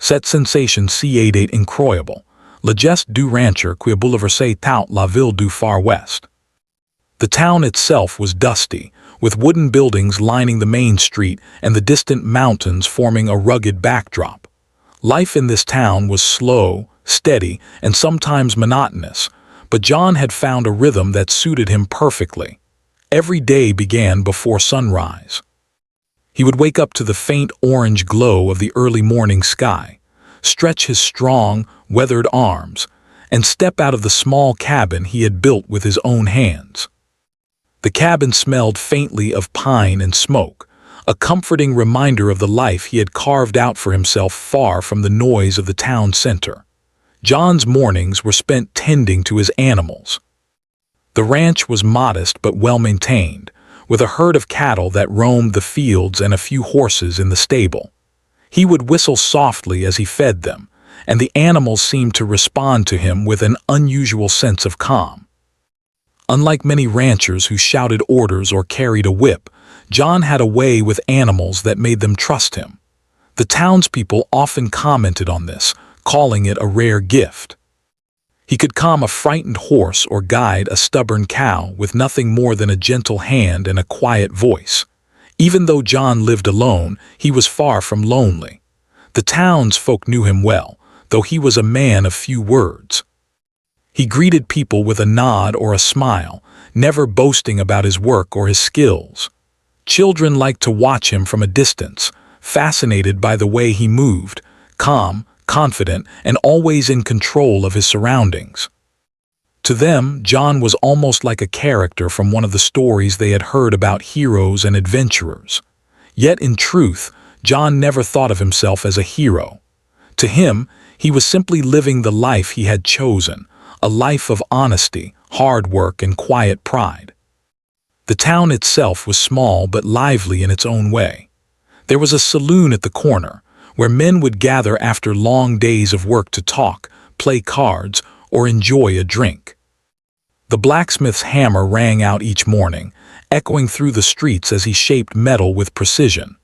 Cette sensation c'est incroyable. Le geste du rancher qui bouleversait toute la ville du Far West. The town itself was dusty, with wooden buildings lining the main street and the distant mountains forming a rugged backdrop. Life in this town was slow, steady, and sometimes monotonous, but John had found a rhythm that suited him perfectly. Every day began before sunrise. He would wake up to the faint orange glow of the early morning sky, stretch his strong, weathered arms, and step out of the small cabin he had built with his own hands. The cabin smelled faintly of pine and smoke, a comforting reminder of the life he had carved out for himself far from the noise of the town center. John's mornings were spent tending to his animals. The ranch was modest but well-maintained, with a herd of cattle that roamed the fields and a few horses in the stable. He would whistle softly as he fed them, and the animals seemed to respond to him with an unusual sense of calm. Unlike many ranchers who shouted orders or carried a whip, John had a way with animals that made them trust him. The townspeople often commented on this, calling it a rare gift. He could calm a frightened horse or guide a stubborn cow with nothing more than a gentle hand and a quiet voice. Even though John lived alone, he was far from lonely. The townsfolk knew him well, though he was a man of few words. He greeted people with a nod or a smile, never boasting about his work or his skills. Children liked to watch him from a distance, fascinated by the way he moved, calm, confident, and always in control of his surroundings. To them, John was almost like a character from one of the stories they had heard about heroes and adventurers. Yet in truth, John never thought of himself as a hero. To him, he was simply living the life he had chosen, a life of honesty, hard work, and quiet pride. The town itself was small but lively in its own way. There was a saloon at the corner, where men would gather after long days of work to talk, play cards, or enjoy a drink. The blacksmith's hammer rang out each morning, echoing through the streets as he shaped metal with precision.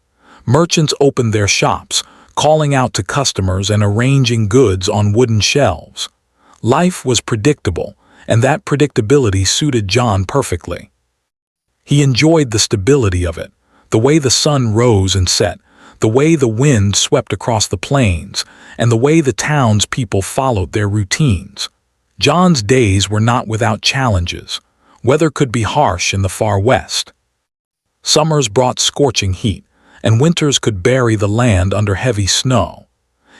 Merchants opened their shops, calling out to customers and arranging goods on wooden shelves. Life was predictable, and that predictability suited John perfectly. He enjoyed the stability of it, the way the sun rose and set, the way the wind swept across the plains, and the way the townspeople followed their routines. John's days were not without challenges. Weather could be harsh in the Far West. Summers brought scorching heat, and winters could bury the land under heavy snow.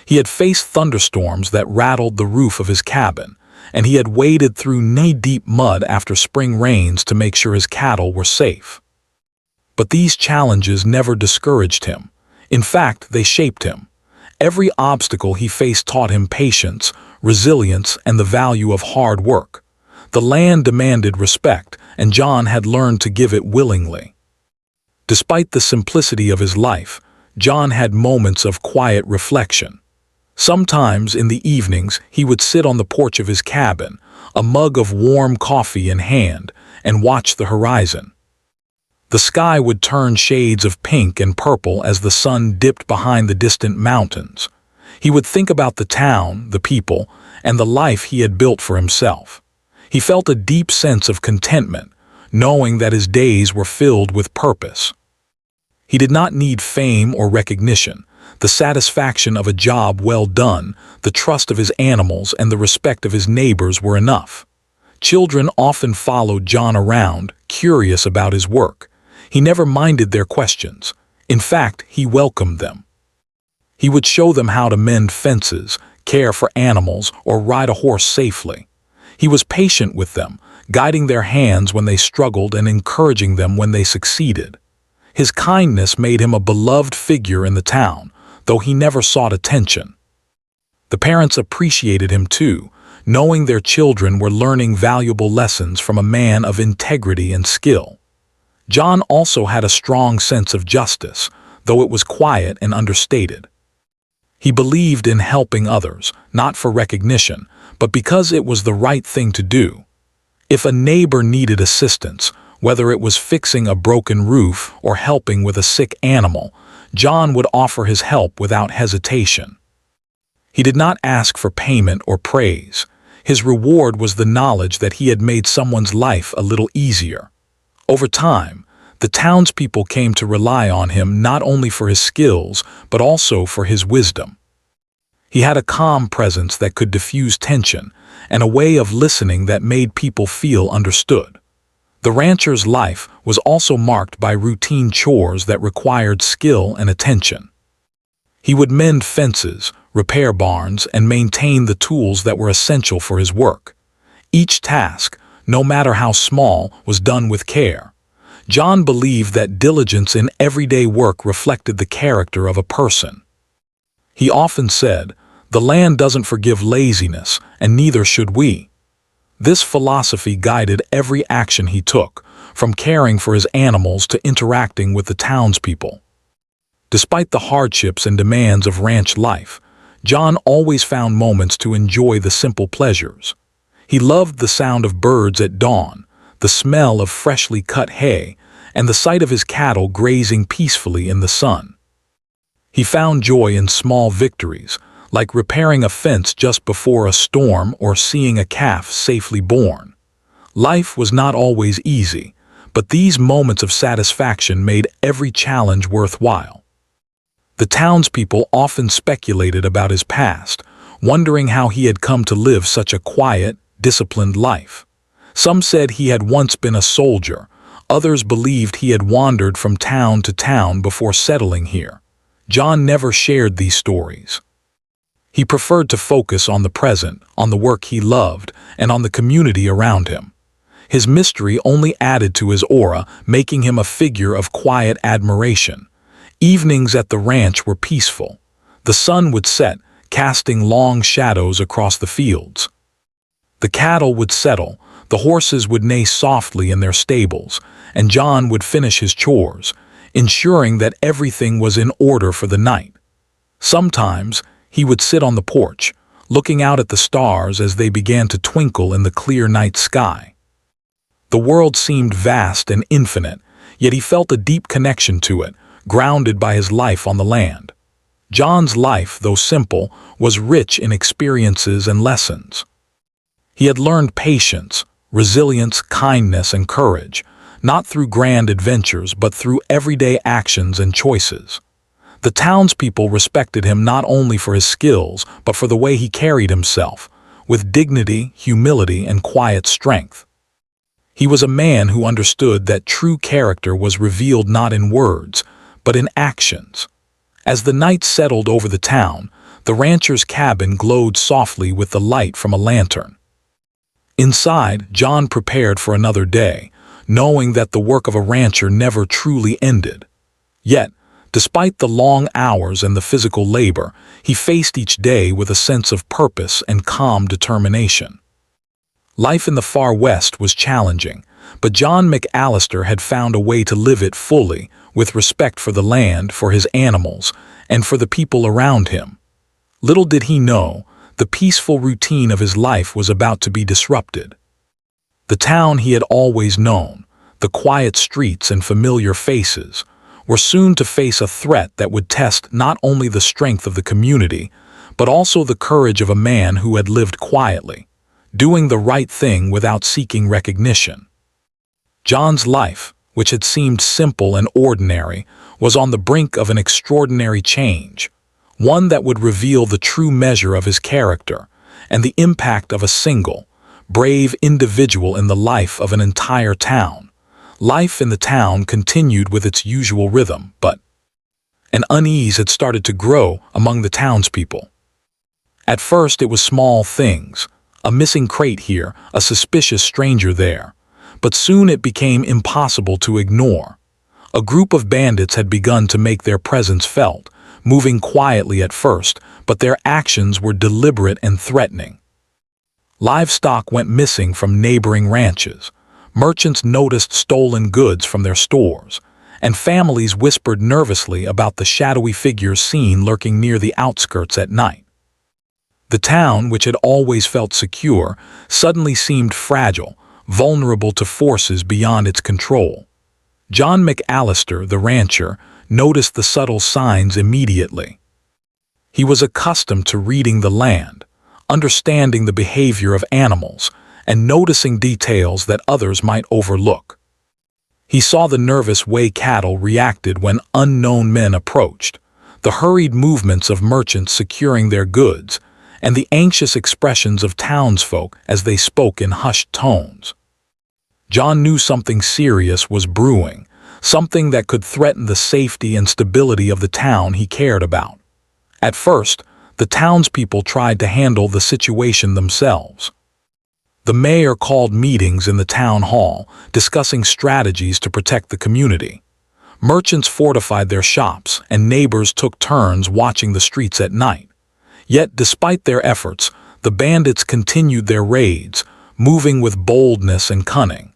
He had faced thunderstorms that rattled the roof of his cabin, and he had waded through knee-deep mud after spring rains to make sure his cattle were safe. But these challenges never discouraged him. In fact, they shaped him. Every obstacle he faced taught him patience, resilience, and the value of hard work. The land demanded respect, and John had learned to give it willingly. Despite the simplicity of his life, John had moments of quiet reflection. Sometimes in the evenings he would sit on the porch of his cabin, a mug of warm coffee in hand, and watch the horizon. The sky would turn shades of pink and purple as the sun dipped behind the distant mountains. He would think about the town, the people, and the life he had built for himself. He felt a deep sense of contentment, knowing that his days were filled with purpose. He did not need fame or recognition. The satisfaction of a job well done, the trust of his animals, and the respect of his neighbors were enough. Children often followed John around, curious about his work. He never minded their questions. In fact, he welcomed them. He would show them how to mend fences, care for animals, or ride a horse safely. He was patient with them, guiding their hands when they struggled and encouraging them when they succeeded. His kindness made him a beloved figure in the town, though he never sought attention. The parents appreciated him too, knowing their children were learning valuable lessons from a man of integrity and skill. John also had a strong sense of justice, though it was quiet and understated. He believed in helping others, not for recognition, but because it was the right thing to do. If a neighbor needed assistance, whether it was fixing a broken roof or helping with a sick animal, John would offer his help without hesitation. He did not ask for payment or praise. His reward was the knowledge that he had made someone's life a little easier. Over time, the townspeople came to rely on him not only for his skills, but also for his wisdom. He had a calm presence that could diffuse tension, and a way of listening that made people feel understood. The rancher's life was also marked by routine chores that required skill and attention. He would mend fences, repair barns, and maintain the tools that were essential for his work. Each task, no matter how small, was done with care. John believed that diligence in everyday work reflected the character of a person. He often said, "The land doesn't forgive laziness, and neither should we." This philosophy guided every action he took, from caring for his animals to interacting with the townspeople. Despite the hardships and demands of ranch life, John always found moments to enjoy the simple pleasures. He loved the sound of birds at dawn, the smell of freshly cut hay, and the sight of his cattle grazing peacefully in the sun. He found joy in small victories, like repairing a fence just before a storm or seeing a calf safely born. Life was not always easy, but these moments of satisfaction made every challenge worthwhile. The townspeople often speculated about his past, wondering how he had come to live such a quiet, disciplined life. Some said he had once been a soldier, others believed he had wandered from town to town before settling here. John never shared these stories. He preferred to focus on the present, on the work he loved, and on the community around him. His mystery only added to his aura, making him a figure of quiet admiration. Evenings at the ranch were peaceful. The sun would set, casting long shadows across the fields. The cattle would settle, the horses would neigh softly in their stables, and John would finish his chores, ensuring that everything was in order for the night. Sometimes, he would sit on the porch, looking out at the stars as they began to twinkle in the clear night sky. The world seemed vast and infinite, yet he felt a deep connection to it, grounded by his life on the land. John's life, though simple, was rich in experiences and lessons. He had learned patience, resilience, kindness, and courage, not through grand adventures but through everyday actions and choices. The townspeople respected him not only for his skills but for the way he carried himself, with dignity, humility, and quiet strength. He was a man who understood that true character was revealed not in words, but in actions. As the night settled over the town, the rancher's cabin glowed softly with the light from a lantern. Inside, John prepared for another day, knowing that the work of a rancher never truly ended. Yet, despite the long hours and the physical labor, he faced each day with a sense of purpose and calm determination. Life in the far west was challenging, but John McAllister had found a way to live it fully, with respect for the land, for his animals, and for the people around him. Little did he know, the peaceful routine of his life was about to be disrupted. The town he had always known, the quiet streets and familiar faces, were soon to face a threat that would test not only the strength of the community, but also the courage of a man who had lived quietly, doing the right thing without seeking recognition. John's life, which had seemed simple and ordinary, was on the brink of an extraordinary change, one that would reveal the true measure of his character and the impact of a single, brave individual in the life of an entire town. Life in the town continued with its usual rhythm, but an unease had started to grow among the townspeople. At first it was small things, a missing crate here, a suspicious stranger there, but soon it became impossible to ignore. A group of bandits had begun to make their presence felt, moving quietly at first, but their actions were deliberate and threatening. Livestock went missing from neighboring ranches, merchants noticed stolen goods from their stores, and families whispered nervously about the shadowy figures seen lurking near the outskirts at night. The town, which had always felt secure, suddenly seemed fragile, vulnerable to forces beyond its control. John McAllister, the rancher, noticed the subtle signs immediately. He was accustomed to reading the land, understanding the behavior of animals, and noticing details that others might overlook. He saw the nervous way cattle reacted when unknown men approached, the hurried movements of merchants securing their goods, and the anxious expressions of townsfolk as they spoke in hushed tones. John knew something serious was brewing, something that could threaten the safety and stability of the town he cared about. At first, the townspeople tried to handle the situation themselves. The mayor called meetings in the town hall, discussing strategies to protect the community. Merchants fortified their shops, and neighbors took turns watching the streets at night. Yet, despite their efforts, the bandits continued their raids, moving with boldness and cunning.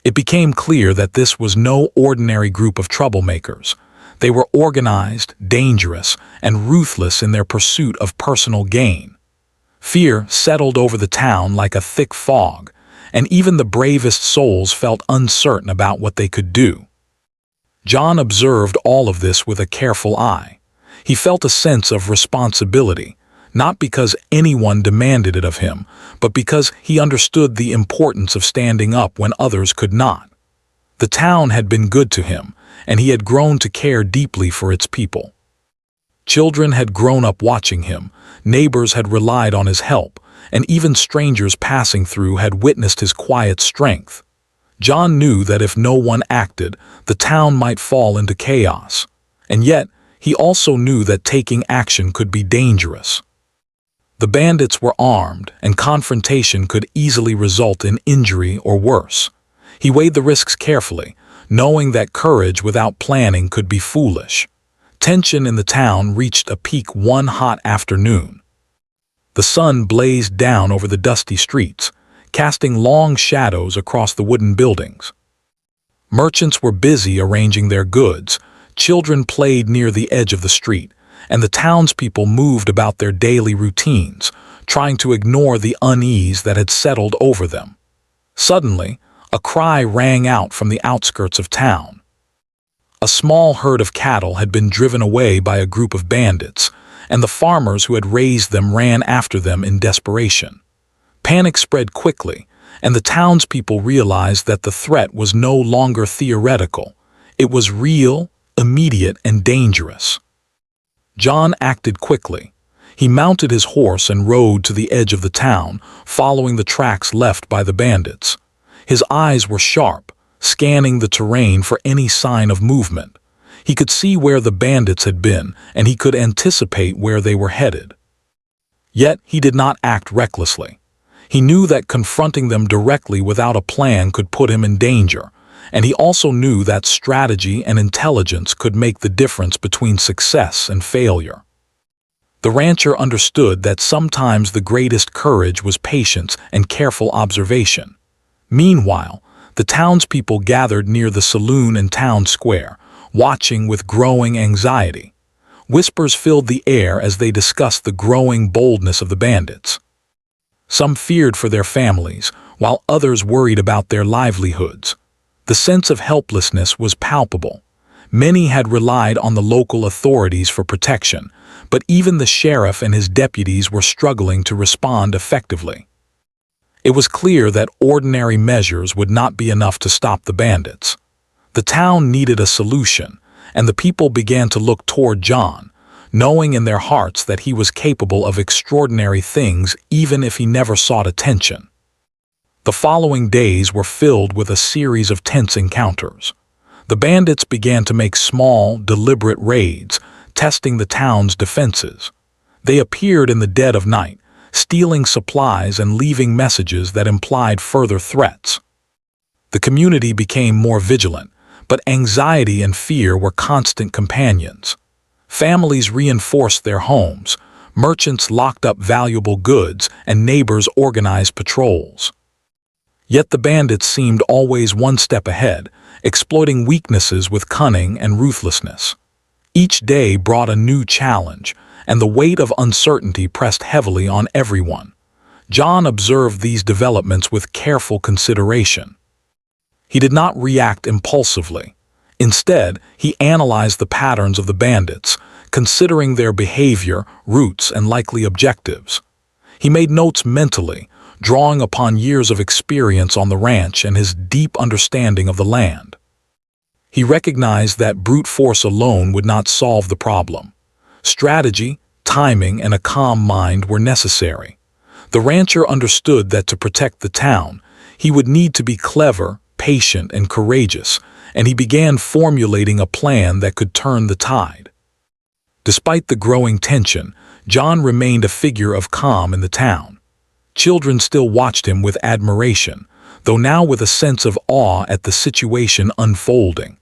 It became clear that this was no ordinary group of troublemakers. They were organized, dangerous, and ruthless in their pursuit of personal gain. Fear settled over the town like a thick fog, and even the bravest souls felt uncertain about what they could do. John observed all of this with a careful eye. He felt a sense of responsibility, not because anyone demanded it of him, but because he understood the importance of standing up when others could not. The town had been good to him, and he had grown to care deeply for its people. Children had grown up watching him, neighbors had relied on his help, and even strangers passing through had witnessed his quiet strength. John knew that if no one acted, the town might fall into chaos. And yet, he also knew that taking action could be dangerous. The bandits were armed, and confrontation could easily result in injury or worse. He weighed the risks carefully, knowing that courage without planning could be foolish. Tension in the town reached a peak one hot afternoon. The sun blazed down over the dusty streets, casting long shadows across the wooden buildings. Merchants were busy arranging their goods, children played near the edge of the street, and the townspeople moved about their daily routines, trying to ignore the unease that had settled over them. Suddenly, a cry rang out from the outskirts of town. A small herd of cattle had been driven away by a group of bandits, and the farmers who had raised them ran after them in desperation. Panic spread quickly, and the townspeople realized that the threat was no longer theoretical. It was real, immediate, and dangerous. John acted quickly. He mounted his horse and rode to the edge of the town, following the tracks left by the bandits. His eyes were sharp, scanning the terrain for any sign of movement. He could see where the bandits had been, and he could anticipate where they were headed. Yet he did not act recklessly. He knew that confronting them directly without a plan could put him in danger, and he also knew that strategy and intelligence could make the difference between success and failure. The rancher understood that sometimes the greatest courage was patience and careful observation. Meanwhile, the townspeople gathered near the saloon and town square, watching with growing anxiety. Whispers filled the air as they discussed the growing boldness of the bandits. Some feared for their families, while others worried about their livelihoods. The sense of helplessness was palpable. Many had relied on the local authorities for protection, but even the sheriff and his deputies were struggling to respond effectively. It was clear that ordinary measures would not be enough to stop the bandits. The town needed a solution, and the people began to look toward John, knowing in their hearts that he was capable of extraordinary things even if he never sought attention. The following days were filled with a series of tense encounters. The bandits began to make small, deliberate raids, testing the town's defenses. They appeared in the dead of night, stealing supplies and leaving messages that implied further threats. The community became more vigilant, but anxiety and fear were constant companions. Families reinforced their homes, merchants locked up valuable goods, and neighbors organized patrols. Yet the bandits seemed always one step ahead, exploiting weaknesses with cunning and ruthlessness. Each day brought a new challenge, and the weight of uncertainty pressed heavily on everyone. John observed these developments with careful consideration. He did not react impulsively. Instead, he analyzed the patterns of the bandits, considering their behavior, routes, and likely objectives. He made notes mentally, drawing upon years of experience on the ranch and his deep understanding of the land. He recognized that brute force alone would not solve the problem. Strategy, timing, and a calm mind were necessary. The rancher understood that to protect the town, he would need to be clever, patient, and courageous, and he began formulating a plan that could turn the tide. Despite the growing tension, John remained a figure of calm in the town. Children still watched him with admiration, though now with a sense of awe at the situation unfolding.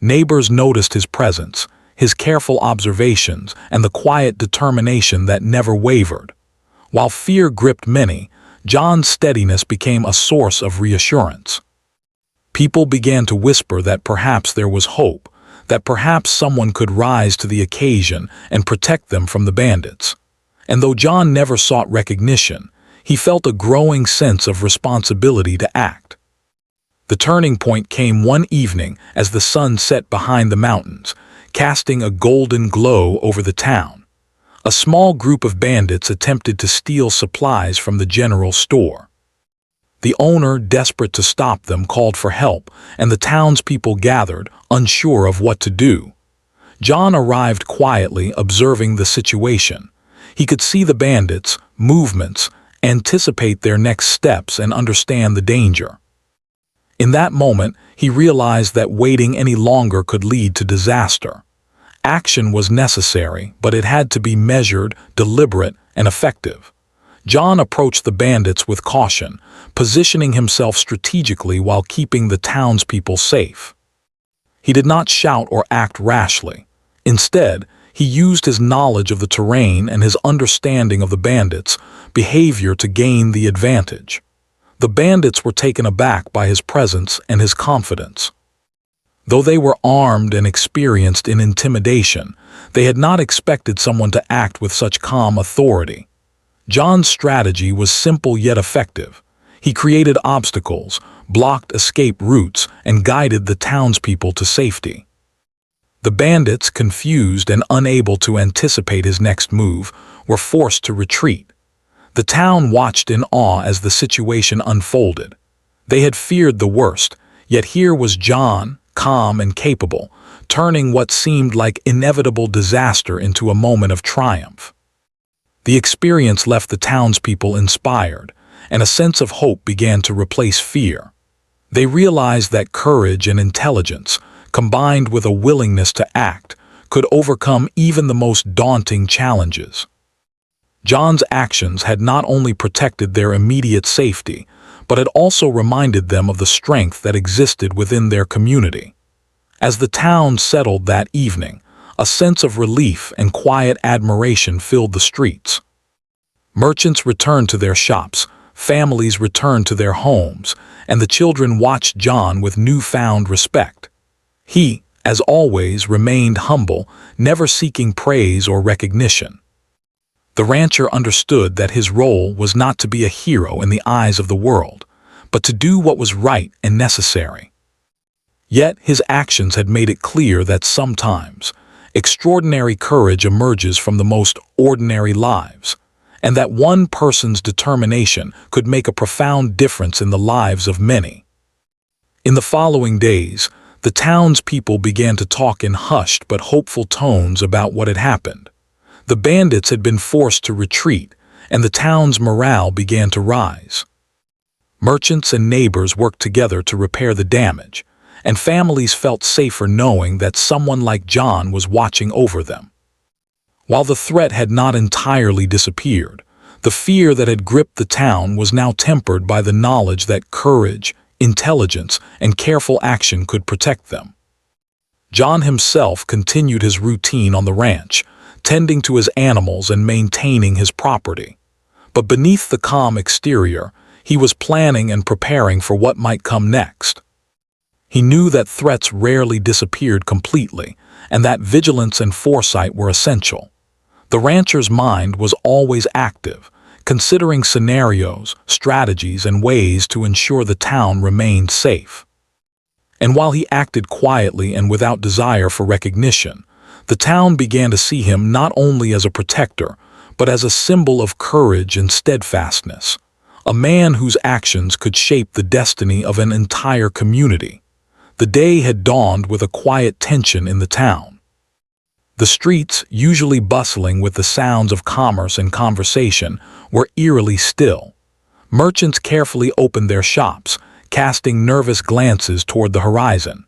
Neighbors noticed his presence, his careful observations, and the quiet determination that never wavered. While fear gripped many, John's steadiness became a source of reassurance. People began to whisper that perhaps there was hope, that perhaps someone could rise to the occasion and protect them from the bandits. And though John never sought recognition, he felt a growing sense of responsibility to act. The turning point came one evening as the sun set behind the mountains, casting a golden glow over the town. A small group of bandits attempted to steal supplies from the general store. The owner, desperate to stop them, called for help, and the townspeople gathered, unsure of what to do. John arrived quietly, observing the situation. He could see the bandits' movements, anticipate their next steps, and understand the danger. In that moment, he realized that waiting any longer could lead to disaster. Action was necessary, but it had to be measured, deliberate, and effective. John approached the bandits with caution, positioning himself strategically while keeping the townspeople safe. He did not shout or act rashly. Instead, he used his knowledge of the terrain and his understanding of the bandits' behavior to gain the advantage. The bandits were taken aback by his presence and his confidence. Though they were armed and experienced in intimidation, they had not expected someone to act with such calm authority. John's strategy was simple yet effective. He created obstacles, blocked escape routes, and guided the townspeople to safety. The bandits, confused and unable to anticipate his next move, were forced to retreat. The town watched in awe as the situation unfolded. They had feared the worst, yet here was John, calm and capable, turning what seemed like inevitable disaster into a moment of triumph. The experience left the townspeople inspired, and a sense of hope began to replace fear. They realized that courage and intelligence, combined with a willingness to act, could overcome even the most daunting challenges. John's actions had not only protected their immediate safety, but had also reminded them of the strength that existed within their community. As the town settled that evening, a sense of relief and quiet admiration filled the streets. Merchants returned to their shops, families returned to their homes, and the children watched John with newfound respect. He, as always, remained humble, never seeking praise or recognition. The rancher understood that his role was not to be a hero in the eyes of the world, but to do what was right and necessary. Yet his actions had made it clear that sometimes extraordinary courage emerges from the most ordinary lives, and that one person's determination could make a profound difference in the lives of many. In the following days, the townspeople began to talk in hushed but hopeful tones about what had happened. The bandits had been forced to retreat, and the town's morale began to rise. Merchants and neighbors worked together to repair the damage, and families felt safer knowing that someone like John was watching over them. While the threat had not entirely disappeared, the fear that had gripped the town was now tempered by the knowledge that courage, intelligence, and careful action could protect them. John himself continued his routine on the ranch, tending to his animals and maintaining his property. But beneath the calm exterior, he was planning and preparing for what might come next. He knew that threats rarely disappeared completely, and that vigilance and foresight were essential. The rancher's mind was always active, considering scenarios, strategies, and ways to ensure the town remained safe. And while he acted quietly and without desire for recognition, The town began to see him not only as a protector, but as a symbol of courage and steadfastness, a man whose actions could shape the destiny of an entire community. The day had dawned with a quiet tension in the town. The streets, usually bustling with the sounds of commerce and conversation, were eerily still. Merchants carefully opened their shops, casting nervous glances toward the horizon.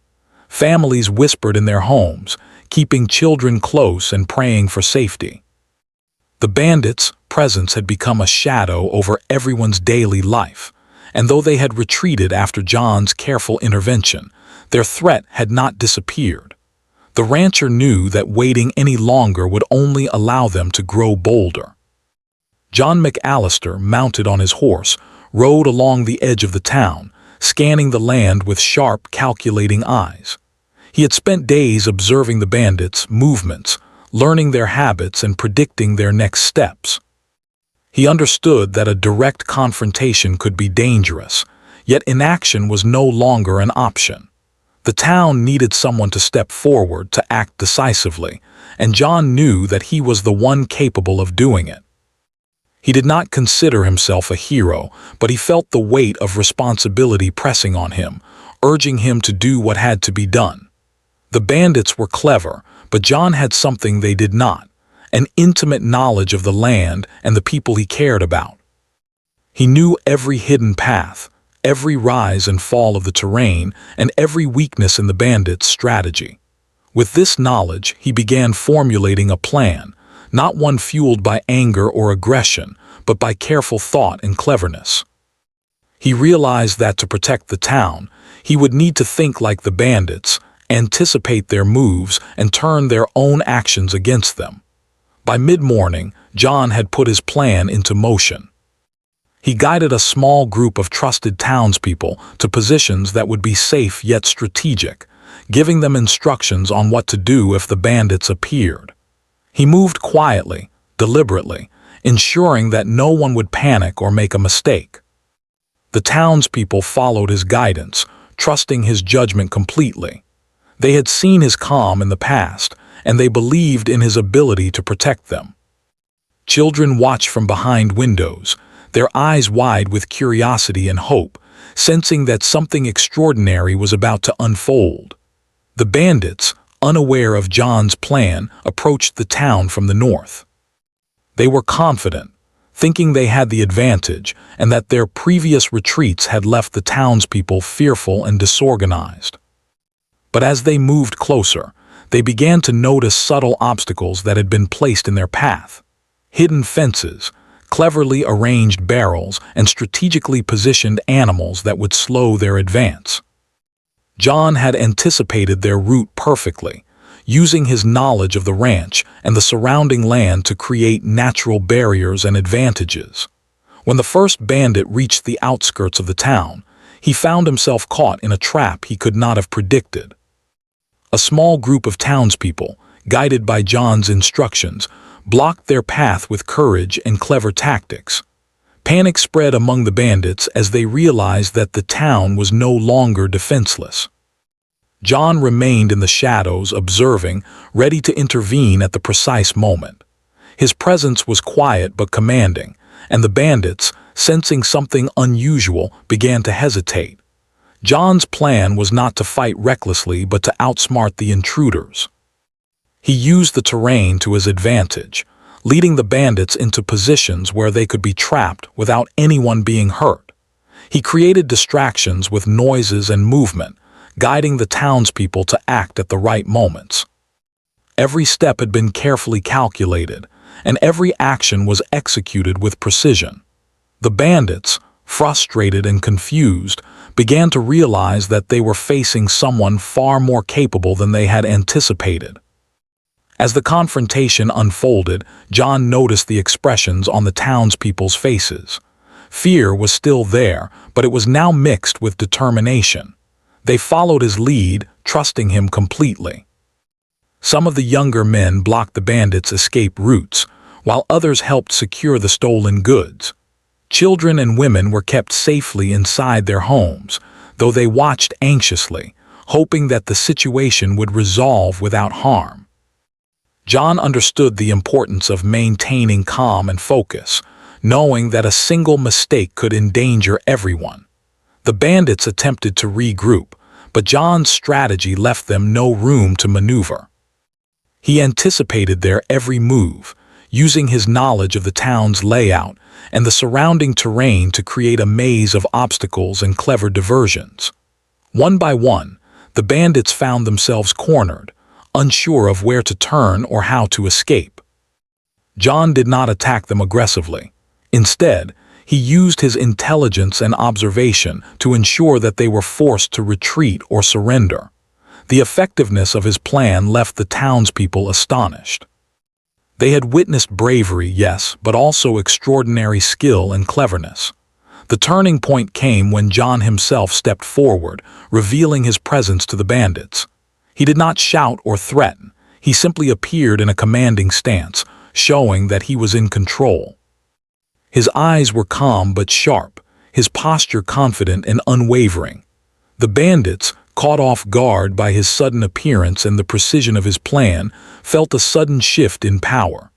Families whispered in their homes, keeping children close and praying for safety. The bandits' presence had become a shadow over everyone's daily life, and though they had retreated after John's careful intervention, their threat had not disappeared. The rancher knew that waiting any longer would only allow them to grow bolder. John McAllister, mounted on his horse, rode along the edge of the town, scanning the land with sharp, calculating eyes. He had spent days observing the bandits' movements, learning their habits and predicting their next steps. He understood that a direct confrontation could be dangerous, yet inaction was no longer an option. The town needed someone to step forward to act decisively, and John knew that he was the one capable of doing it. He did not consider himself a hero, but he felt the weight of responsibility pressing on him, urging him to do what had to be done. The bandits were clever, but John had something they did not, an intimate knowledge of the land and the people he cared about. He knew every hidden path, every rise and fall of the terrain, and every weakness in the bandits' strategy. With this knowledge, he began formulating a plan, not one fueled by anger or aggression, but by careful thought and cleverness. He realized that to protect the town, he would need to think like the bandits, anticipate their moves, and turn their own actions against them. By mid-morning, John had put his plan into motion. He guided a small group of trusted townspeople to positions that would be safe yet strategic, giving them instructions on what to do if the bandits appeared. He moved quietly, deliberately, ensuring that no one would panic or make a mistake. The townspeople followed his guidance, trusting his judgment completely. They had seen his calm in the past, and they believed in his ability to protect them. Children watched from behind windows, their eyes wide with curiosity and hope, sensing that something extraordinary was about to unfold. The bandits, unaware of John's plan, approached the town from the north. They were confident, thinking they had the advantage and that their previous retreats had left the townspeople fearful and disorganized. But as they moved closer, they began to notice subtle obstacles that had been placed in their path. Hidden fences, cleverly arranged barrels, and strategically positioned animals that would slow their advance. John had anticipated their route perfectly, using his knowledge of the ranch and the surrounding land to create natural barriers and advantages. When the first bandit reached the outskirts of the town, he found himself caught in a trap he could not have predicted. A small group of townspeople, guided by John's instructions, blocked their path with courage and clever tactics. Panic spread among the bandits as they realized that the town was no longer defenseless. John remained in the shadows, observing, ready to intervene at the precise moment. His presence was quiet but commanding, and the bandits, sensing something unusual, began to hesitate. John's plan was not to fight recklessly but to outsmart the intruders. He used the terrain to his advantage, leading the bandits into positions where they could be trapped without anyone being hurt. He created distractions with noises and movement, guiding the townspeople to act at the right moments. Every step had been carefully calculated, and every action was executed with precision. The bandits, frustrated and confused, began to realize that they were facing someone far more capable than they had anticipated. As the confrontation unfolded, John noticed the expressions on the townspeople's faces. Fear was still there, but it was now mixed with determination. They followed his lead, trusting him completely. Some of the younger men blocked the bandits' escape routes, while others helped secure the stolen goods. Children and women were kept safely inside their homes, though they watched anxiously, hoping that the situation would resolve without harm. John understood the importance of maintaining calm and focus, knowing that a single mistake could endanger everyone. The bandits attempted to regroup, but John's strategy left them no room to maneuver. He anticipated their every move, using his knowledge of the town's layout and the surrounding terrain to create a maze of obstacles and clever diversions. One by one, the bandits found themselves cornered, unsure of where to turn or how to escape. John did not attack them aggressively. Instead, he used his intelligence and observation to ensure that they were forced to retreat or surrender. The effectiveness of his plan left the townspeople astonished. They had witnessed bravery, yes, but also extraordinary skill and cleverness. The turning point came when John himself stepped forward, revealing his presence to the bandits. He did not shout or threaten. He simply appeared in a commanding stance, showing that he was in control. His eyes were calm but sharp, his posture confident and unwavering. The bandits, caught off guard by his sudden appearance and the precision of his plan, felt a sudden shift in power.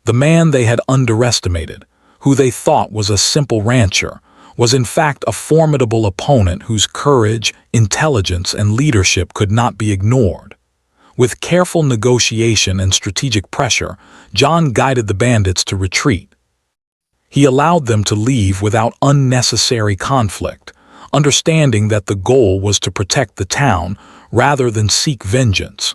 The man they had underestimated, who they thought was a simple rancher, was in fact a formidable opponent whose courage, intelligence, and leadership could not be ignored. With careful negotiation and strategic pressure, John guided the bandits to retreat. He allowed them to leave without unnecessary conflict, understanding that the goal was to protect the town rather than seek vengeance.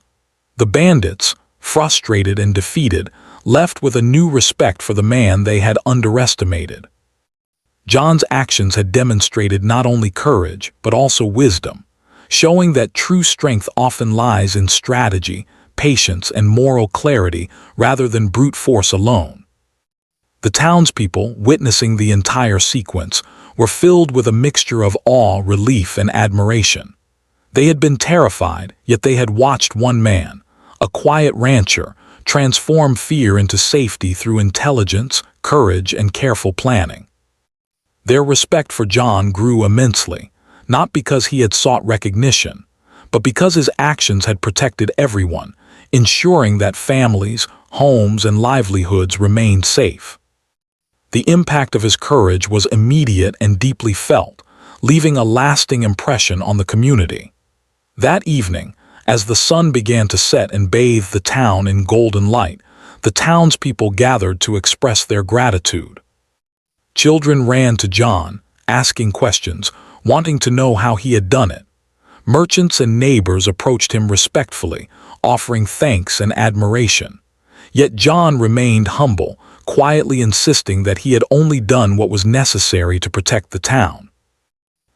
The bandits, frustrated and defeated, left with a new respect for the man they had underestimated. John's actions had demonstrated not only courage but also wisdom, showing that true strength often lies in strategy, patience, and moral clarity rather than brute force alone. The townspeople, witnessing the entire sequence, were filled with a mixture of awe, relief, and admiration. They had been terrified, yet they had watched one man, a quiet rancher, transform fear into safety through intelligence, courage, and careful planning. Their respect for John grew immensely, not because he had sought recognition, but because his actions had protected everyone, ensuring that families, homes, and livelihoods remained safe. The impact of his courage was immediate and deeply felt, leaving a lasting impression on the community. That evening, as the sun began to set and bathe the town in golden light, the townspeople gathered to express their gratitude. Children ran to John, asking questions, wanting to know how he had done it. Merchants and neighbors approached him respectfully, offering thanks and admiration. Yet John remained humble, quietly insisting that he had only done what was necessary to protect the town.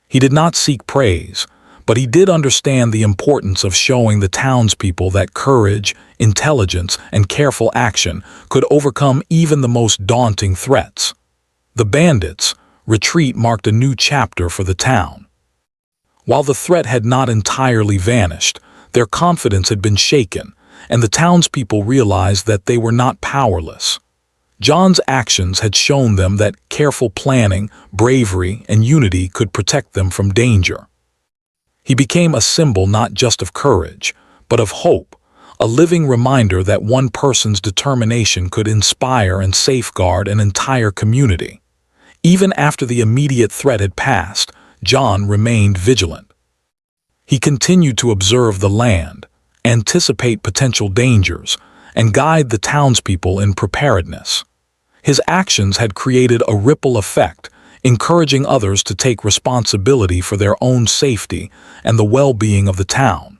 He did not seek praise, but he did understand the importance of showing the townspeople that courage, intelligence, and careful action could overcome even the most daunting threats. The bandits' retreat marked a new chapter for the town. While the threat had not entirely vanished, their confidence had been shaken, and the townspeople realized that they were not powerless. John's actions had shown them that careful planning, bravery, and unity could protect them from danger. He became a symbol not just of courage, but of hope, a living reminder that one person's determination could inspire and safeguard an entire community. Even after the immediate threat had passed, John remained vigilant. He continued to observe the land, anticipate potential dangers, and guide the townspeople in preparedness. His actions had created a ripple effect, encouraging others to take responsibility for their own safety and the well-being of the town.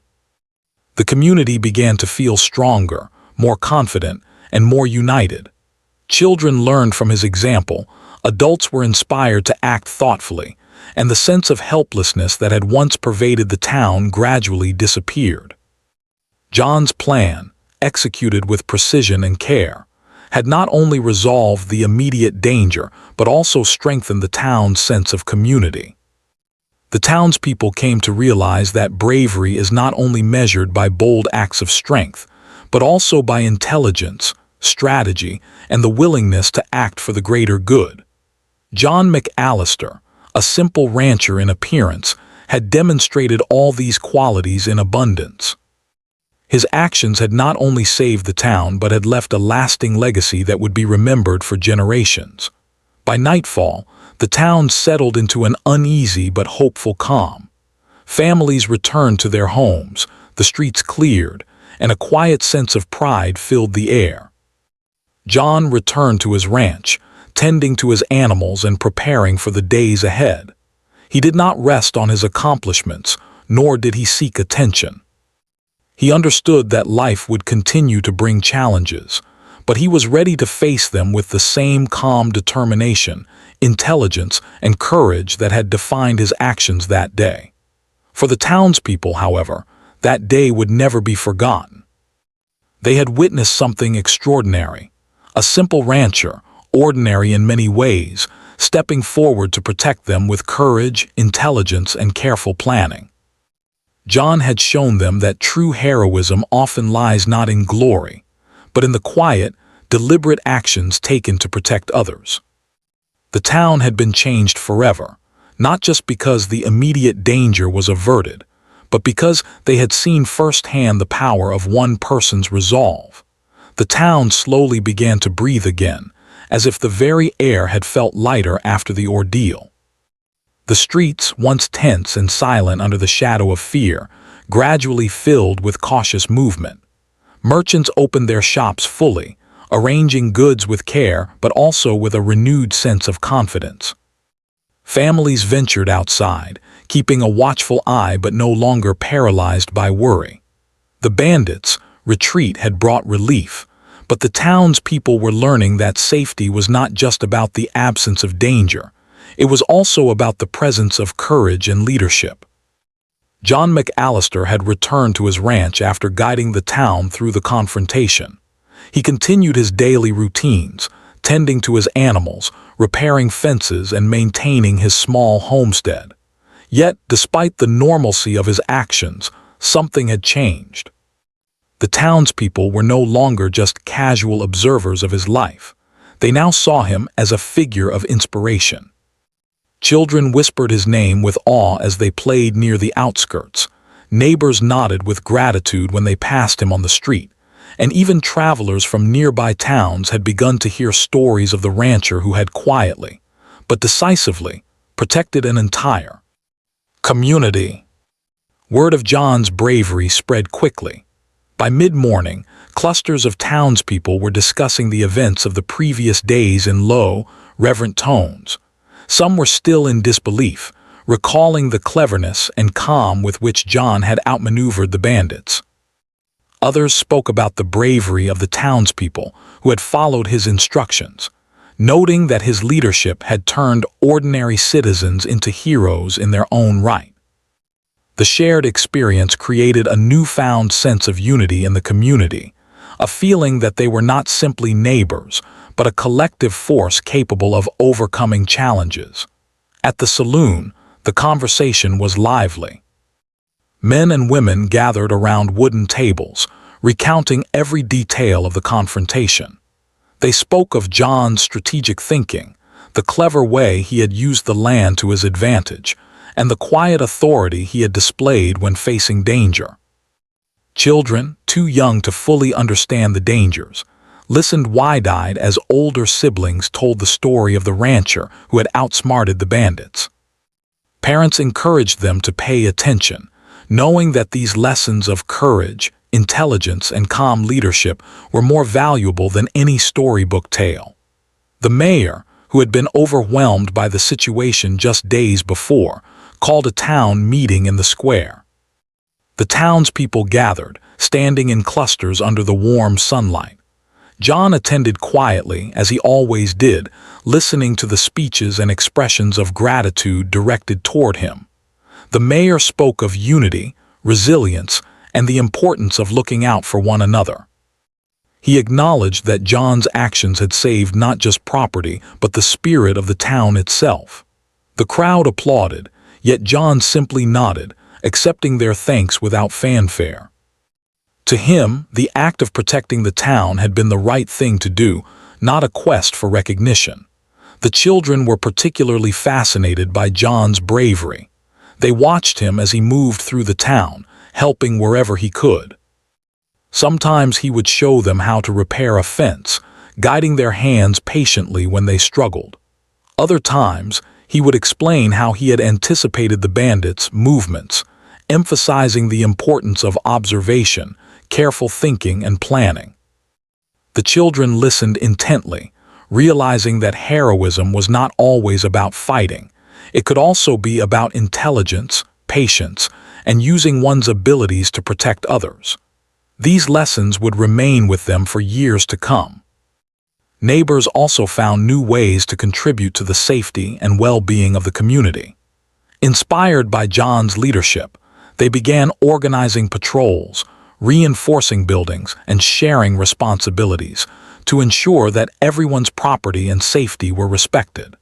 The community began to feel stronger, more confident, and more united. Children learned from his example, adults were inspired to act thoughtfully, and the sense of helplessness that had once pervaded the town gradually disappeared. John's plan, executed with precision and care, had not only resolved the immediate danger, but also strengthened the town's sense of community. The townspeople came to realize that bravery is not only measured by bold acts of strength, but also by intelligence, strategy, and the willingness to act for the greater good. John McAllister, a simple rancher in appearance, had demonstrated all these qualities in abundance. His actions had not only saved the town but had left a lasting legacy that would be remembered for generations. By nightfall, the town settled into an uneasy but hopeful calm. Families returned to their homes, the streets cleared, and a quiet sense of pride filled the air. John returned to his ranch, tending to his animals and preparing for the days ahead. He did not rest on his accomplishments, nor did he seek attention. He understood that life would continue to bring challenges, but he was ready to face them with the same calm determination, intelligence, and courage that had defined his actions that day. For the townspeople, however, that day would never be forgotten. They had witnessed something extraordinary. A simple rancher, ordinary in many ways, stepping forward to protect them with courage, intelligence, and careful planning. John had shown them that true heroism often lies not in glory, but in the quiet, deliberate actions taken to protect others. The town had been changed forever, not just because the immediate danger was averted, but because they had seen firsthand the power of one person's resolve. The town slowly began to breathe again, as if the very air had felt lighter after the ordeal. The streets, once tense and silent under the shadow of fear, gradually filled with cautious movement. Merchants opened their shops fully, arranging goods with care but also with a renewed sense of confidence. Families ventured outside, keeping a watchful eye but no longer paralyzed by worry. The bandits' retreat had brought relief, but the townspeople were learning that safety was not just about the absence of danger. It was also about the presence of courage and leadership. John McAllister had returned to his ranch after guiding the town through the confrontation. He continued his daily routines, tending to his animals, repairing fences, and maintaining his small homestead. Yet, despite the normalcy of his actions, something had changed. The townspeople were no longer just casual observers of his life. They now saw him as a figure of inspiration. Children whispered his name with awe as they played near the outskirts. Neighbors nodded with gratitude when they passed him on the street, and even travelers from nearby towns had begun to hear stories of the rancher who had quietly, but decisively, protected an entire community. Word of John's bravery spread quickly. By mid-morning, clusters of townspeople were discussing the events of the previous days in low, reverent tones. Some were still in disbelief, recalling the cleverness and calm with which John had outmaneuvered the bandits. Others spoke about the bravery of the townspeople who had followed his instructions, noting that his leadership had turned ordinary citizens into heroes in their own right. The shared experience created a newfound sense of unity in the community, a feeling that they were not simply neighbors, but a collective force capable of overcoming challenges. At the saloon, the conversation was lively. Men and women gathered around wooden tables, recounting every detail of the confrontation. They spoke of John's strategic thinking, the clever way he had used the land to his advantage, and the quiet authority he had displayed when facing danger. Children, too young to fully understand the dangers, listened wide-eyed as older siblings told the story of the rancher who had outsmarted the bandits. Parents encouraged them to pay attention, knowing that these lessons of courage, intelligence, and calm leadership were more valuable than any storybook tale. The mayor, who had been overwhelmed by the situation just days before, called a town meeting in the square. The townspeople gathered, standing in clusters under the warm sunlight. John attended quietly, as he always did, listening to the speeches and expressions of gratitude directed toward him. The mayor spoke of unity, resilience, and the importance of looking out for one another. He acknowledged that John's actions had saved not just property, but the spirit of the town itself. The crowd applauded, yet John simply nodded, accepting their thanks without fanfare. To him, the act of protecting the town had been the right thing to do, not a quest for recognition. The children were particularly fascinated by John's bravery. They watched him as he moved through the town, helping wherever he could. Sometimes he would show them how to repair a fence, guiding their hands patiently when they struggled. Other times, he would explain how he had anticipated the bandits' movements, emphasizing the importance of observation, careful thinking, and planning. The children listened intently, realizing that heroism was not always about fighting. It could also be about intelligence, patience, and using one's abilities to protect others. These lessons would remain with them for years to come. Neighbors also found new ways to contribute to the safety and well-being of the community. Inspired by John's leadership, they began organizing patrols, reinforcing buildings, and sharing responsibilities to ensure that everyone's property and safety were respected.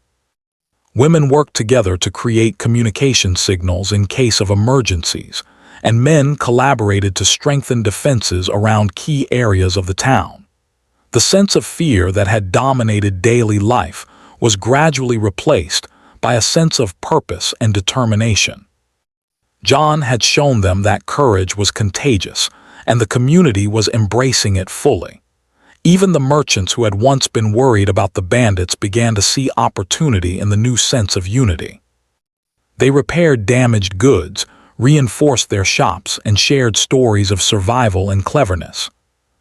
Women worked together to create communication signals in case of emergencies, and men collaborated to strengthen defenses around key areas of the town. The sense of fear that had dominated daily life was gradually replaced by a sense of purpose and determination. John had shown them that courage was contagious, and the community was embracing it fully. Even the merchants who had once been worried about the bandits began to see opportunity in the new sense of unity. They repaired damaged goods, reinforced their shops, and shared stories of survival and cleverness.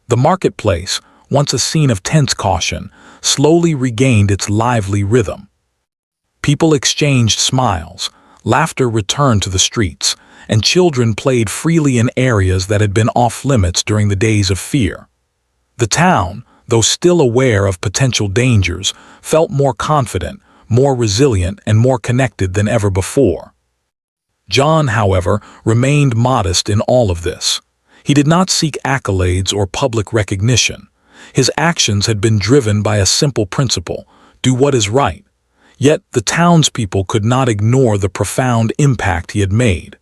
The marketplace, once a scene of tense caution, slowly regained its lively rhythm. People exchanged smiles, laughter returned to the streets, and children played freely in areas that had been off-limits during the days of fear. The town, though still aware of potential dangers, felt more confident, more resilient, and more connected than ever before. John, however, remained modest in all of this. He did not seek accolades or public recognition. His actions had been driven by a simple principle: do what is right. Yet the townspeople could not ignore the profound impact he had made.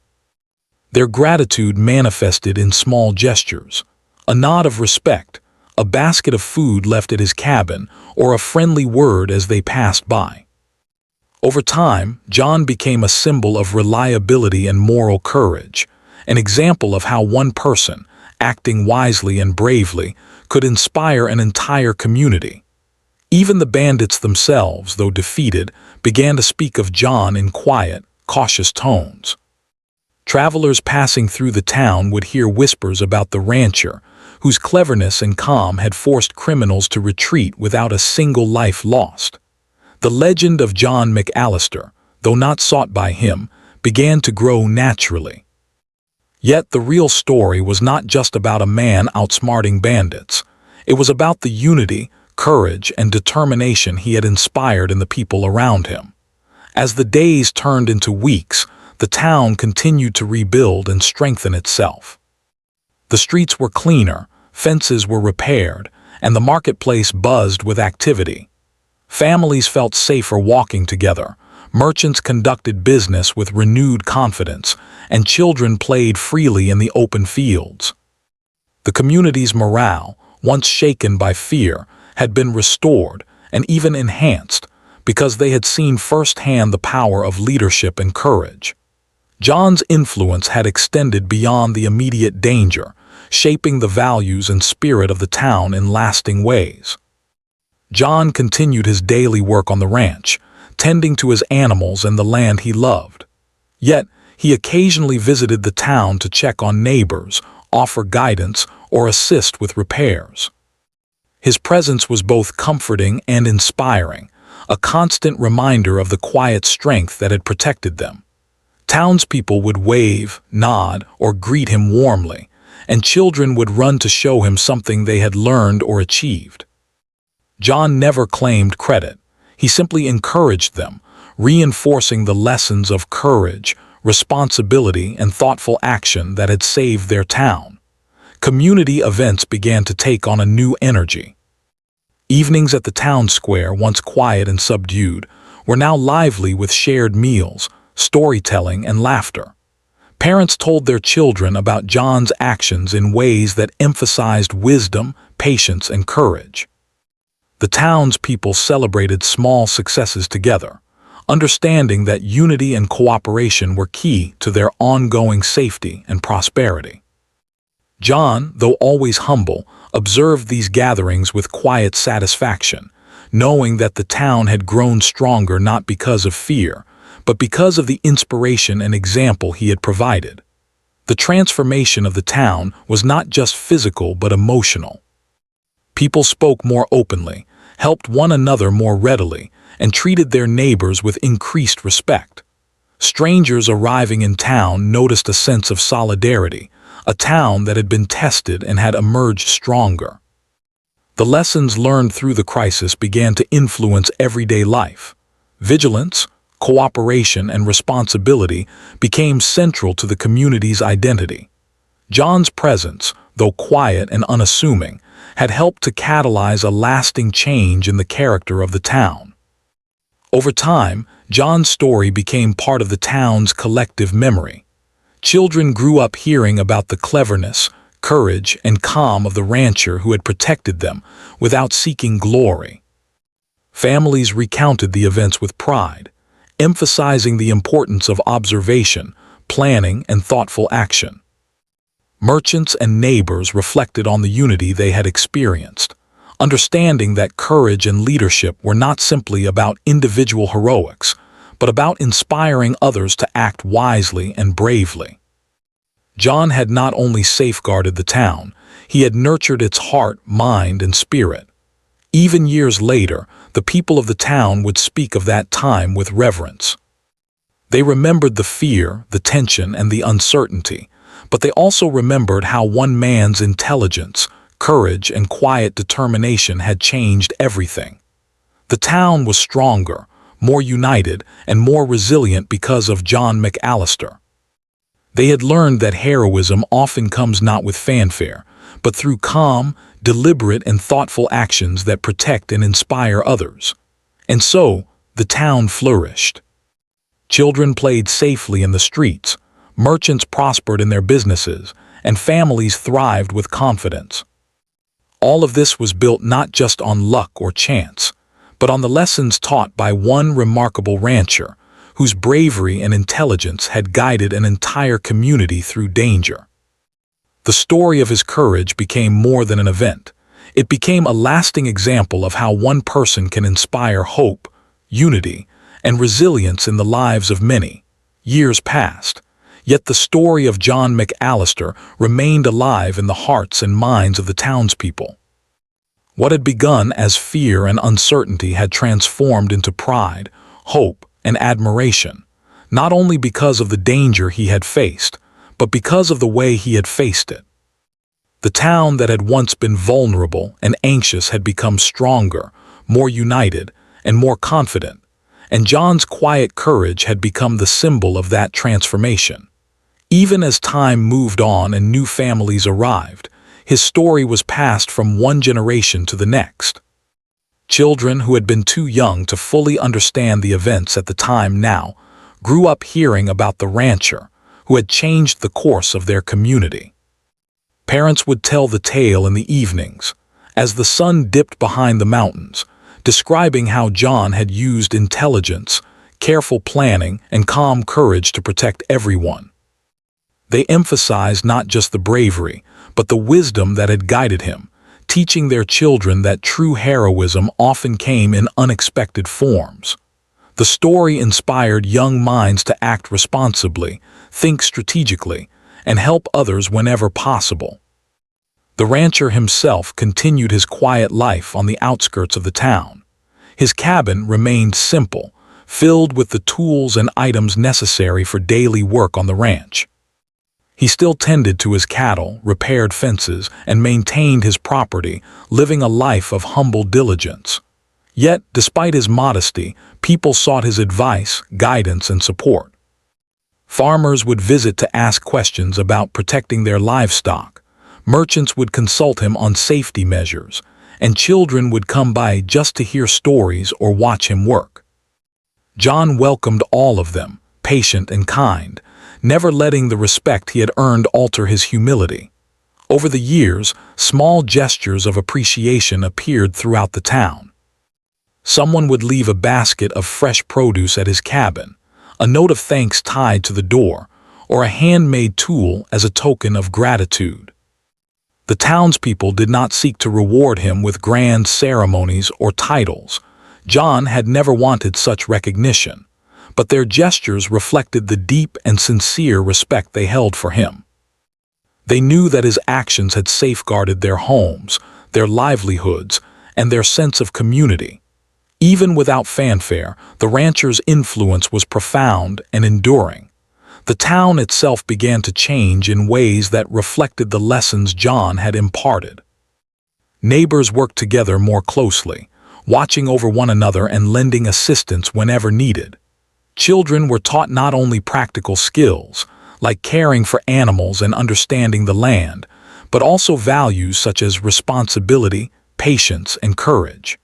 Their gratitude manifested in small gestures: a nod of respect, a basket of food left at his cabin, or a friendly word as they passed by. Over time, John became a symbol of reliability and moral courage, an example of how one person, acting wisely and bravely, could inspire an entire community. Even the bandits themselves, though defeated, began to speak of John in quiet, cautious tones. Travelers passing through the town would hear whispers about the rancher, whose cleverness and calm had forced criminals to retreat without a single life lost. The legend of John McAllister, though not sought by him, began to grow naturally. Yet the real story was not just about a man outsmarting bandits. It was about the unity, courage, and determination he had inspired in the people around him. As the days turned into weeks, the town continued to rebuild and strengthen itself. The streets were cleaner, fences were repaired, and the marketplace buzzed with activity. Families felt safer walking together, merchants conducted business with renewed confidence, and children played freely in the open fields. The community's morale, once shaken by fear, had been restored and even enhanced because they had seen firsthand the power of leadership and courage. John's influence had extended beyond the immediate danger, shaping the values and spirit of the town in lasting ways. John continued his daily work on the ranch, tending to his animals and the land he loved. Yet, he occasionally visited the town to check on neighbors, offer guidance, or assist with repairs. His presence was both comforting and inspiring, a constant reminder of the quiet strength that had protected them. Townspeople would wave, nod, or greet him warmly, and children would run to show him something they had learned or achieved. John never claimed credit. He simply encouraged them, reinforcing the lessons of courage, responsibility, and thoughtful action that had saved their town. Community events began to take on a new energy. Evenings at the town square, once quiet and subdued, were now lively with shared meals, storytelling, and laughter. Parents told their children about John's actions in ways that emphasized wisdom, patience, and courage. The townspeople celebrated small successes together, understanding that unity and cooperation were key to their ongoing safety and prosperity. John, though always humble, observed these gatherings with quiet satisfaction, knowing that the town had grown stronger not because of fear, but because of the inspiration and example he had provided. The transformation of the town was not just physical but emotional. People spoke more openly, helped one another more readily, and treated their neighbors with increased respect. Strangers arriving in town noticed a sense of solidarity, a town that had been tested and had emerged stronger. The lessons learned through the crisis began to influence everyday life. Vigilance, cooperation, and responsibility became central to the community's identity. John's presence, though quiet and unassuming, had helped to catalyze a lasting change in the character of the town. Over time, John's story became part of the town's collective memory. Children grew up hearing about the cleverness, courage, and calm of the rancher who had protected them without seeking glory. Families recounted the events with pride, emphasizing the importance of observation, planning, and thoughtful action. Merchants and neighbors reflected on the unity they had experienced, understanding that courage and leadership were not simply about individual heroics, but about inspiring others to act wisely and bravely. John had not only safeguarded the town, he had nurtured its heart, mind, and spirit. Even years later, the people of the town would speak of that time with reverence. They remembered the fear, the tension, and the uncertainty, but they also remembered how one man's intelligence, courage, and quiet determination had changed everything. The town was stronger, more united, and more resilient because of John McAllister. They had learned that heroism often comes not with fanfare, but through calm, deliberate, and thoughtful actions that protect and inspire others. And so, the town flourished. Children played safely in the streets, merchants prospered in their businesses, and families thrived with confidence. All of this was built not just on luck or chance, but on the lessons taught by one remarkable rancher, whose bravery and intelligence had guided an entire community through danger. The story of his courage became more than an event. It became a lasting example of how one person can inspire hope, unity, and resilience in the lives of many. Years passed, yet the story of John McAllister remained alive in the hearts and minds of the townspeople. What had begun as fear and uncertainty had transformed into pride, hope, and admiration, not only because of the danger he had faced, but because of the way he had faced it. The town that had once been vulnerable and anxious had become stronger, more united, and more confident, and John's quiet courage had become the symbol of that transformation. Even as time moved on and new families arrived, his story was passed from one generation to the next. Children who had been too young to fully understand the events at the time now grew up hearing about the rancher who had changed the course of their community. Parents would tell the tale in the evenings, as the sun dipped behind the mountains, describing how John had used intelligence, careful planning, and calm courage to protect everyone. They emphasized not just the bravery, but the wisdom that had guided him, teaching their children that true heroism often came in unexpected forms. The story inspired young minds to act responsibly, think strategically, and help others whenever possible. The rancher himself continued his quiet life on the outskirts of the town. His cabin remained simple, filled with the tools and items necessary for daily work on the ranch. He still tended to his cattle, repaired fences, and maintained his property, living a life of humble diligence. Yet, despite his modesty, people sought his advice, guidance, and support. Farmers would visit to ask questions about protecting their livestock, merchants would consult him on safety measures, and children would come by just to hear stories or watch him work. John welcomed all of them, patient and kind, never letting the respect he had earned alter his humility. Over the years, small gestures of appreciation appeared throughout the town. Someone would leave a basket of fresh produce at his cabin, a note of thanks tied to the door, or a handmade tool as a token of gratitude. The townspeople did not seek to reward him with grand ceremonies or titles. John had never wanted such recognition, but their gestures reflected the deep and sincere respect they held for him. They knew that his actions had safeguarded their homes, their livelihoods, and their sense of community. Even without fanfare, the rancher's influence was profound and enduring. The town itself began to change in ways that reflected the lessons John had imparted. Neighbors worked together more closely, watching over one another and lending assistance whenever needed. Children were taught not only practical skills, like caring for animals and understanding the land, but also values such as responsibility, patience, and courage.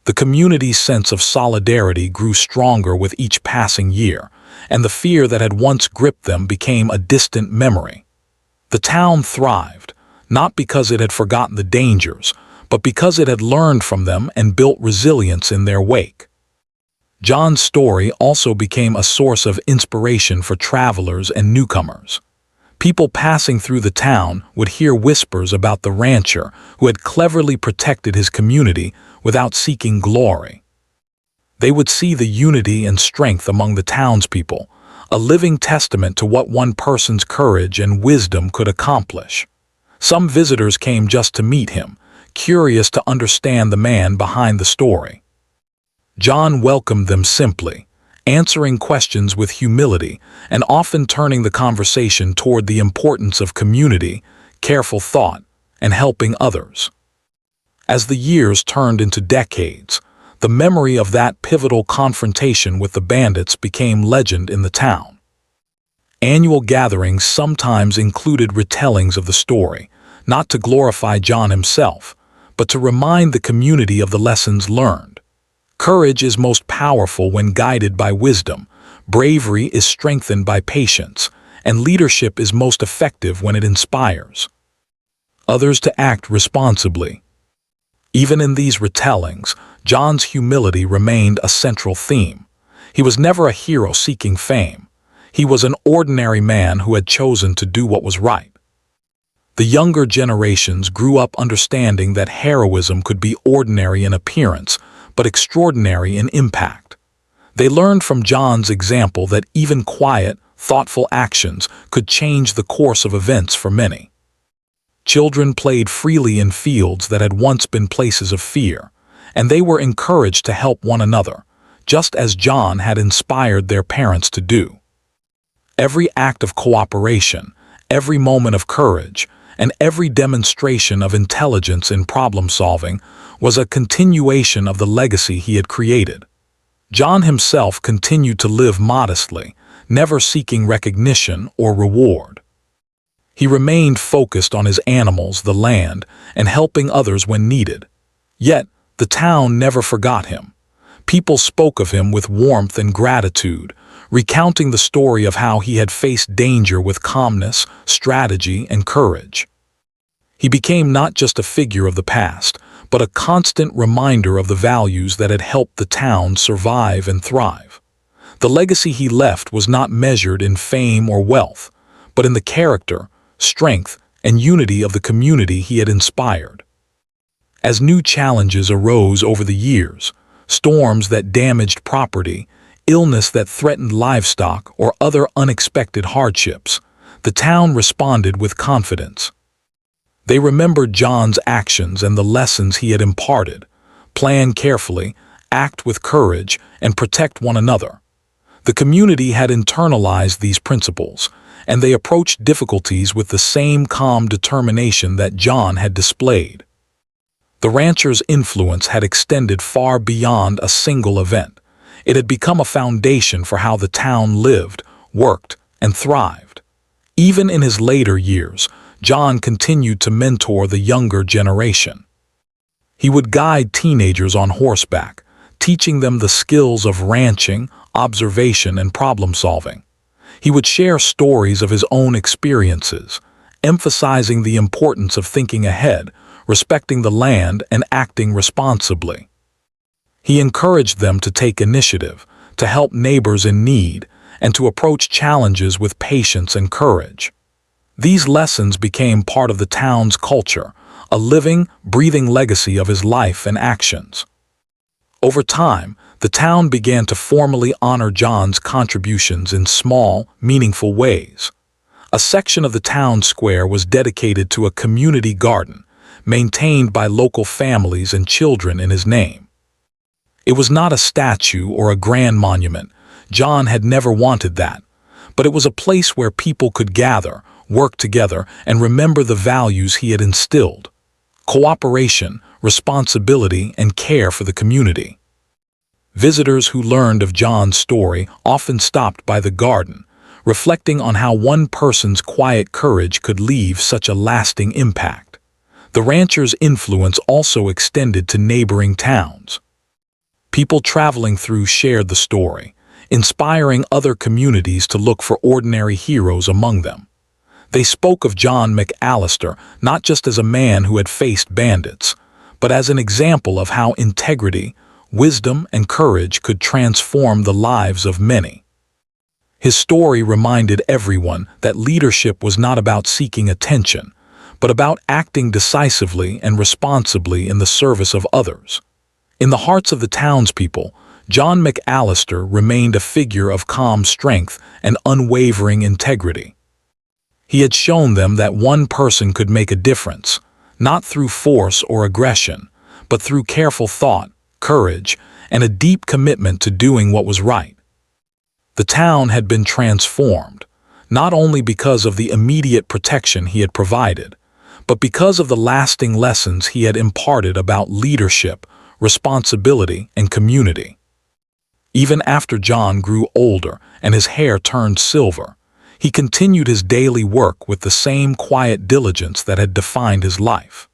The community's sense of solidarity grew stronger with each passing year, and the fear that had once gripped them became a distant memory. The town thrived, not because it had forgotten the dangers, but because it had learned from them and built resilience in their wake. John's story also became a source of inspiration for travelers and newcomers. People passing through the town would hear whispers about the rancher who had cleverly protected his community without seeking glory. They would see the unity and strength among the townspeople, a living testament to what one person's courage and wisdom could accomplish. Some visitors came just to meet him, curious to understand the man behind the story. John welcomed them simply, answering questions with humility and often turning the conversation toward the importance of community, careful thought, and helping others. As the years turned into decades, the memory of that pivotal confrontation with the bandits became legend in the town. Annual gatherings sometimes included retellings of the story, not to glorify John himself, but to remind the community of the lessons learned. Courage is most powerful when guided by wisdom, bravery is strengthened by patience, and leadership is most effective when it inspires others to act responsibly. Even in these retellings, John's humility remained a central theme. He was never a hero seeking fame. He was an ordinary man who had chosen to do what was right. The younger generations grew up understanding that heroism could be ordinary in appearance, but extraordinary in impact. They learned from John's example that even quiet, thoughtful actions could change the course of events for many. Children played freely in fields that had once been places of fear, and they were encouraged to help one another, just as John had inspired their parents to do. Every act of cooperation, every moment of courage, and every demonstration of intelligence in problem-solving was a continuation of the legacy he had created. John himself continued to live modestly, never seeking recognition or reward. He remained focused on his animals, the land, and helping others when needed. Yet, the town never forgot him. People spoke of him with warmth and gratitude, recounting the story of how he had faced danger with calmness, strategy, and courage. He became not just a figure of the past, but a constant reminder of the values that had helped the town survive and thrive. The legacy he left was not measured in fame or wealth, but in the character, strength, and unity of the community he had inspired. As new challenges arose over the years, storms that damaged property, illness that threatened livestock, or other unexpected hardships, the town responded with confidence. They remembered John's actions and the lessons he had imparted: plan carefully, act with courage, and protect one another. The community had internalized these principles, and they approached difficulties with the same calm determination that John had displayed. The rancher's influence had extended far beyond a single event. It had become a foundation for how the town lived, worked, and thrived. Even in his later years, John continued to mentor the younger generation. He would guide teenagers on horseback, teaching them the skills of ranching, observation, and problem-solving. He would share stories of his own experiences, emphasizing the importance of thinking ahead, respecting the land, and acting responsibly. He encouraged them to take initiative, to help neighbors in need, and to approach challenges with patience and courage. These lessons became part of the town's culture, a living, breathing legacy of his life and actions. Over time, the town began to formally honor John's contributions in small, meaningful ways. A section of the town square was dedicated to a community garden, maintained by local families and children in his name. It was not a statue or a grand monument. John had never wanted that, but it was a place where people could gather, work together, and remember the values he had instilled: cooperation, responsibility, and care for the community. Visitors who learned of John's story often stopped by the garden, reflecting on how one person's quiet courage could leave such a lasting impact. The rancher's influence also extended to neighboring towns. People traveling through shared the story, inspiring other communities to look for ordinary heroes among them. They spoke of John McAllister not just as a man who had faced bandits, but as an example of how integrity, wisdom, and courage could transform the lives of many. His story reminded everyone that leadership was not about seeking attention, but about acting decisively and responsibly in the service of others. In the hearts of the townspeople, John McAllister remained a figure of calm strength and unwavering integrity. He had shown them that one person could make a difference, not through force or aggression, but through careful thought, courage, and a deep commitment to doing what was right. The town had been transformed, not only because of the immediate protection he had provided, but because of the lasting lessons he had imparted about leadership, responsibility, and community. Even after John grew older and his hair turned silver, he continued his daily work with the same quiet diligence that had defined his life.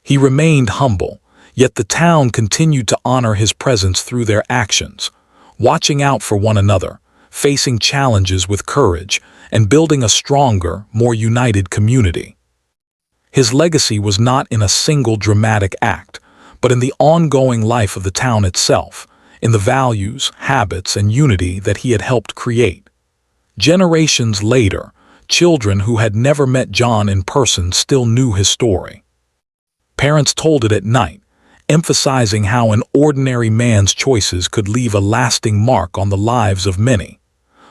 He remained humble, yet the town continued to honor his presence through their actions, watching out for one another, facing challenges with courage, and building a stronger, more united community. His legacy was not in a single dramatic act, but in the ongoing life of the town itself, in the values, habits, and unity that he had helped create. Generations later, children who had never met John in person still knew his story. Parents told it at night, emphasizing how an ordinary man's choices could leave a lasting mark on the lives of many.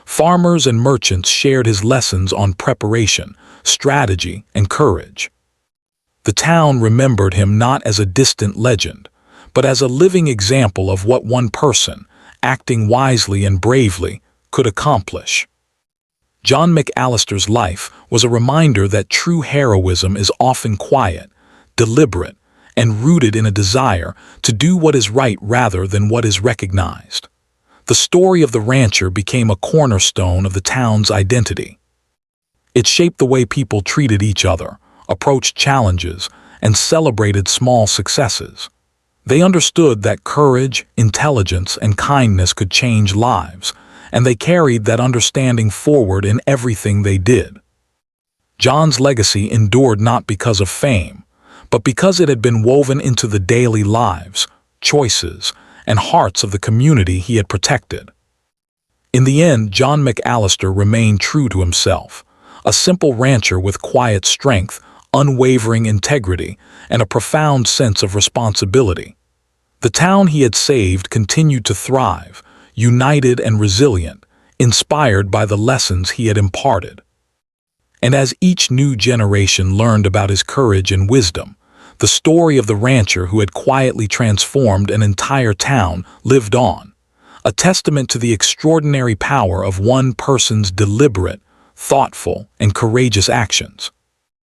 Farmers and merchants shared his lessons on preparation, strategy, and courage. The town remembered him not as a distant legend, but as a living example of what one person, acting wisely and bravely, could accomplish. John McAllister's life was a reminder that true heroism is often quiet, deliberate, and rooted in a desire to do what is right rather than what is recognized. The story of the rancher became a cornerstone of the town's identity. It shaped the way people treated each other, approached challenges, and celebrated small successes. They understood that courage, intelligence, and kindness could change lives, and they carried that understanding forward in everything they did. John's legacy endured not because of fame, but because it had been woven into the daily lives, choices, and hearts of the community he had protected. In the end, John McAllister remained true to himself, a simple rancher with quiet strength, unwavering integrity, and a profound sense of responsibility. The town he had saved continued to thrive, united and resilient, inspired by the lessons he had imparted. And as each new generation learned about his courage and wisdom, the story of the rancher who had quietly transformed an entire town lived on, a testament to the extraordinary power of one person's deliberate, thoughtful, and courageous actions.